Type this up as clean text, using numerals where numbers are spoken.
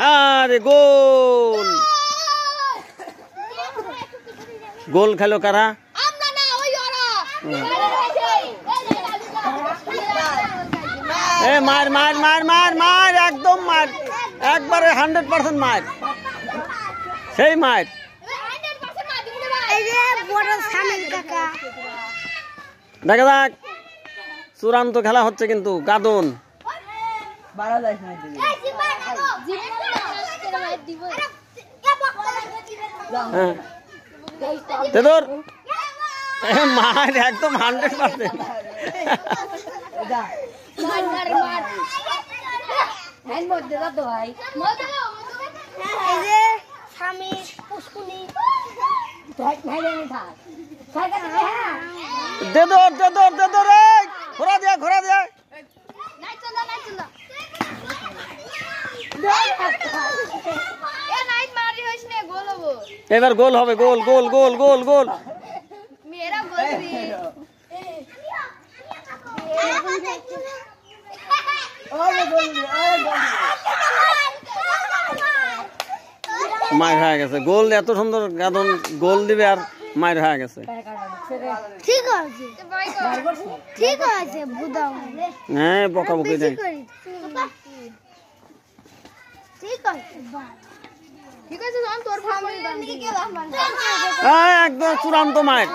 আরে গোল গোল খেলো কারা এ মার মার মার মার মার একদম মার একবারে 100% মার সেই মার দেখা যাক চূড়ান্ত খেলা হচ্ছে কিন্তু গাদন তেদর মার একদম 100% ঘোরা দিয়া এবার গোল হবে গোল গোল গোল গোল গোল মার হয়ে গেছে গোল এত সুন্দর গাদন গোল দিবে আর মার হয়ে গেছে ঠিক আছে ঠিক আছে হ্যাঁ বকাবকি দেয় ঠিক আছে তোর একদম চূড়ান্ত মার